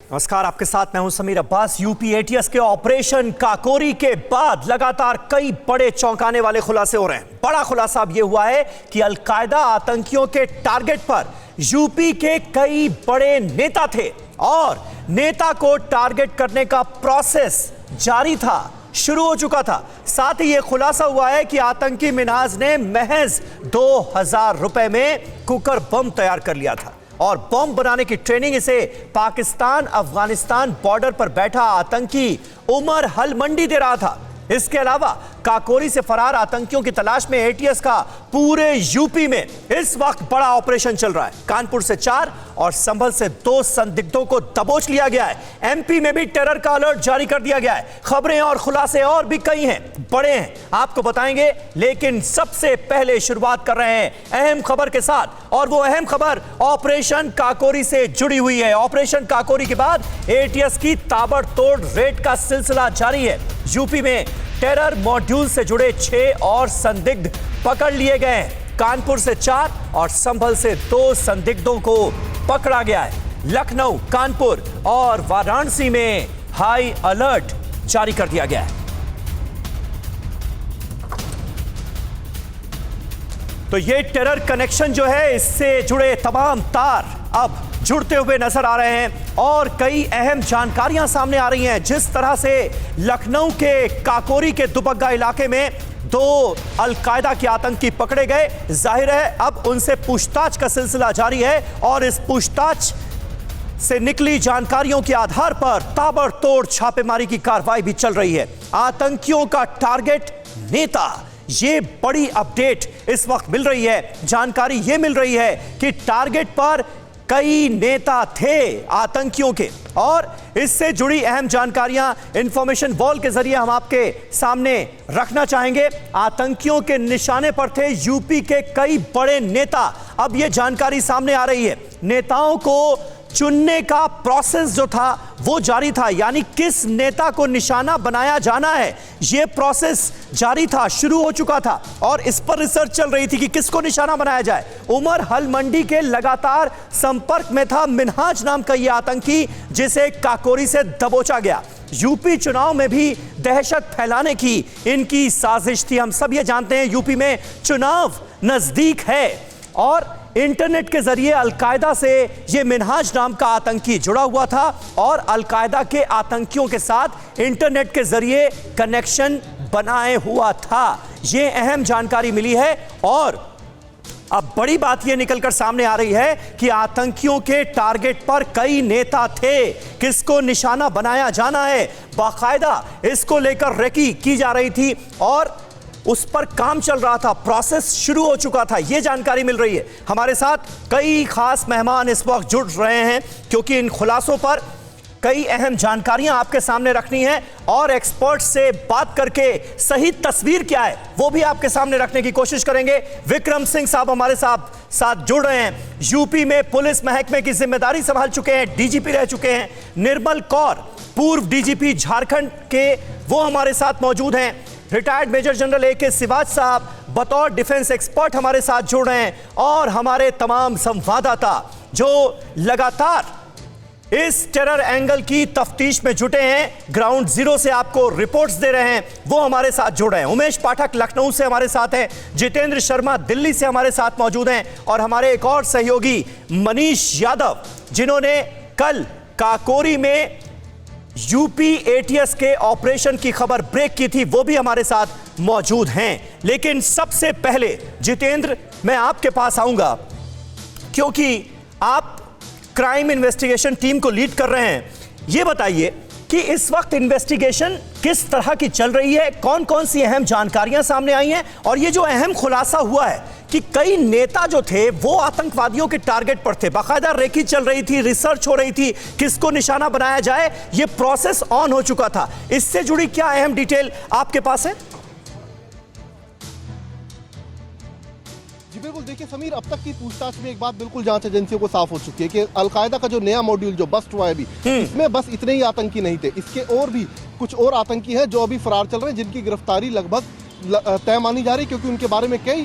नमस्कार, आपके साथ मैं हूं समीर अब्बास। यूपी एटीएस के ऑपरेशन काकोरी के बाद लगातार कई बड़े चौंकाने वाले खुलासे हो रहे हैं। बड़ा खुलासा अब यह हुआ है कि अलकायदा आतंकियों के टारगेट पर यूपी के कई बड़े नेता थे और नेता को टारगेट करने का प्रोसेस जारी था, शुरू हो चुका था। साथ ही यह खुलासा हुआ है कि आतंकी मिन्हाज ने महज 2000 रुपए में कुकर बम तैयार कर लिया था और बम बनाने की ट्रेनिंग इसे पाकिस्तान अफगानिस्तान बॉर्डर पर बैठा आतंकी उमर हलमंडी दे रहा था। इसके अलावा काकोरी से फरार आतंकियों की तलाश में एटीएस का पूरे यूपी में इस वक्त बड़ा ऑपरेशन चल रहा है। कानपुर से 4 और संभल से 2 संदिग्धों को दबोच लिया गया है। एमपी में भी टेरर का अलर्ट जारी कर दिया गया है। खबरें और खुलासे और भी कई हैं, बड़े हैं, आपको बताएंगे। लेकिन सबसे पहले शुरुआत कर रहे हैं अहम खबर के साथ, और वो अहम खबर ऑपरेशन काकोरी से जुड़ी हुई है। ऑपरेशन काकोरी के बाद एटीएस की ताबड़तोड़ रेड का सिलसिला जारी है। यूपी में टेरर मॉड्यूल से जुड़े 6 और संदिग्ध पकड़ लिए गए हैं। कानपुर से 4 और संभल से 2 संदिग्धों को पकड़ा गया है। लखनऊ, कानपुर और वाराणसी में हाई अलर्ट जारी कर दिया गया है। तो ये टेरर कनेक्शन जो है, इससे जुड़े तमाम तार अब जुड़ते हुए नजर आ रहे हैं और कई अहम जानकारियां सामने आ रही हैं। जिस तरह से लखनऊ के काकोरी के दुबग्गा इलाके में 2 अलकायदा के आतंकी पकड़े गए, जाहिर है अब उनसे पूछताछ का सिलसिला जारी है और इस पूछताछ से निकली जानकारियों के आधार पर ताबड़तोड़ छापेमारी की कार्रवाई भी चल रही है। आतंकियों का टारगेट नेता, ये बड़ी अपडेट इस वक्त मिल रही है। जानकारी ये मिल रही है कि टारगेट पर कई नेता थे आतंकियों के, और इससे जुड़ी अहम जानकारियां इंफॉर्मेशन वॉल के जरिए हम आपके सामने रखना चाहेंगे। आतंकियों के निशाने पर थे यूपी के कई बड़े नेता। अब यह जानकारी सामने आ रही है, नेताओं को चुनने का प्रोसेस जो था वो जारी था, यानी किस नेता को निशाना बनाया जाना है, यह प्रोसेस जारी था, शुरू हो चुका था और इस पर रिसर्च चल रही थी कि किसको निशाना बनाया जाए। उमर हलमंडी के लगातार संपर्क में था मिन्हाज नाम का यह आतंकी, जिसे काकोरी से दबोचा गया। यूपी चुनाव में भी दहशत फैलाने की इनकी साजिश थी। हम सब ये जानते हैं यूपी में चुनाव नजदीक है और इंटरनेट के जरिए अलकायदा से यह मिन्हाज नाम का आतंकी जुड़ा हुआ था और अलकायदा के आतंकियों के साथ इंटरनेट के जरिए कनेक्शन बनाए हुआ था। यह अहम जानकारी मिली है और अब बड़ी बात यह निकलकर सामने आ रही है कि आतंकियों के टारगेट पर कई नेता थे। किसको निशाना बनाया जाना है, बाकायदा इसको लेकर रेकी की जा रही थी और उस पर काम चल रहा था, प्रोसेस शुरू हो चुका था। यह जानकारी मिल रही है। हमारे साथ कई खास मेहमान इस वक्त जुड़ रहे हैं क्योंकि इन खुलासों पर कई अहम जानकारियां आपके सामने रखनी है और एक्सपर्ट से बात करके सही तस्वीर क्या है वो भी आपके सामने रखने की कोशिश करेंगे। विक्रम सिंह साहब हमारे साथ जुड़ रहे हैं। यूपी में पुलिस महकमे की जिम्मेदारी संभाल चुके हैं, डीजीपी रह चुके हैं। निर्मल कौर, पूर्व डीजीपी झारखंड के, वो हमारे साथ मौजूद हैं। Retired major general AK Siwach साहब बतौर डिफेंस एक्सपर्ट हमारे साथ जुड़ रहे हैं और हमारे तमाम संवाददाता जो लगातार इस टेरर एंगल की तफ्तीश में जुटे हैं, ग्राउंड जीरो से आपको रिपोर्ट्स दे रहे हैं, वो हमारे साथ जुड़ रहे हैं। उमेश पाठक लखनऊ से हमारे साथ हैं, जितेंद्र शर्मा दिल्ली से हमारे साथ मौजूद हैं और हमारे एक और सहयोगी मनीष यादव, जिन्होंने कल काकोरी में यूपी एटीएस के ऑपरेशन की खबर ब्रेक की थी, वो भी हमारे साथ मौजूद हैं। लेकिन सबसे पहले जितेंद्र, मैं आपके पास आऊंगा क्योंकि आप क्राइम इन्वेस्टिगेशन टीम को लीड कर रहे हैं। यह बताइए कि इस वक्त इन्वेस्टिगेशन किस तरह की चल रही है, कौन कौन सी अहम जानकारियां सामने आई हैं और ये जो अहम खुलासा हुआ है कि कई नेता जो थे वो आतंकवादियों के टारगेट पर थे, बाकायदा रेकी चल रही थी, रिसर्च हो रही थी, किसको निशाना बनाया जाए, ये प्रोसेस ऑन हो चुका था। इससे जुड़ी क्या अहम डिटेल आपके पास है? जी बिल्कुल, देखिए समीर, अब तक की पूछताछ में एक बात बिल्कुल जांच एजेंसियों को साफ हो चुकी है कि अलकायदा का जो नया मॉड्यूल जो बस्ट हुआ है अभी, इसमें बस इतने ही आतंकी नहीं थे, इसके और भी कुछ और आतंकी हैं जो अभी फरार चल रहे हैं, जिनकी गिरफ्तारी लगभग तय मानी जा रही है क्योंकि उनके बारे में कई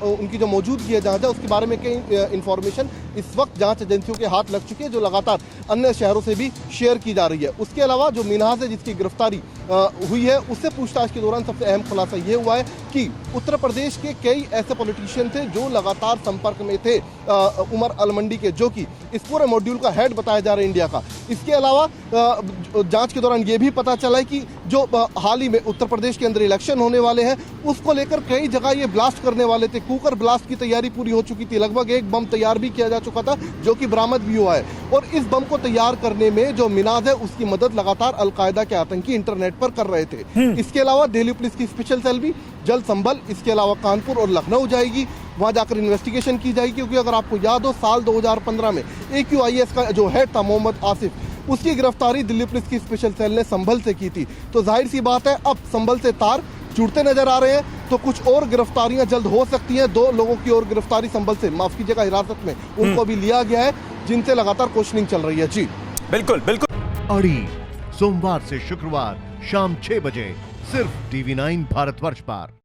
उनकी जो मौजूदगी है जहाँ उसके बारे में कई इंफॉर्मेशन इस वक्त जांच एजेंसियों के हाथ लग चुकी है, जो लगातार अन्य शहरों से भी शेयर की जा रही है। उसके अलावा जो मिन्हाज है जिसकी गिरफ्तारी हुई है, उससे पूछताछ के दौरान सबसे अहम खुलासा ये हुआ है कि उत्तर प्रदेश के कई ऐसे पॉलिटिशियन थे जो लगातार संपर्क में थे उमर अलमंडी के, जो कि इस पूरे मॉड्यूल का हेड बताया जा रहा है इंडिया का। इसके अलावा जांच के दौरान ये भी पता चला है कि जो हाल ही में उत्तर प्रदेश के अंदर इलेक्शन होने वाले हैं, उसको लेकर कई जगह ये ब्लास्ट करने वाले थे। कुकर ब्लास्ट की तैयारी पूरी हो चुकी थी, लगभग एक बम तैयार भी किया जा चुका था जो कि बरामद भी हुआ है। और इस बम को तैयार करने में जो मिनाज है उसकी मदद लगातार अलकायदा के आतंकी इंटरनेट पर कर रहे थे। इसके अलावा दिल्ली पुलिस की स्पेशल सेल भी जल्द संभल, इसके अलावा कानपुर और लखनऊ जाएगी, वहां जाकर इन्वेस्टिगेशन की जाएगी। क्योंकि अगर आपको याद हो, साल 2015 में AQIS का जो हेड था मोहम्मद आसिफ, उसकी गिरफ्तारी दिल्ली पुलिस की स्पेशल सेल ने संभल से की थी। तो जाहिर सी बात है अब संभल से तार जुड़ते नजर आ रहे हैं, तो कुछ और गिरफ्तारियां जल्द हो सकती हैं। 2 लोगों की और गिरफ्तारी संभल से, माफ कीजिएगा, हिरासत में उनको भी लिया गया है, जिनसे लगातार क्वेश्चनिंग चल रही है। जी बिल्कुल बिल्कुल। अड़ी सोमवार से शुक्रवार शाम 6 बजे सिर्फ TV9 भारतवर्ष पर।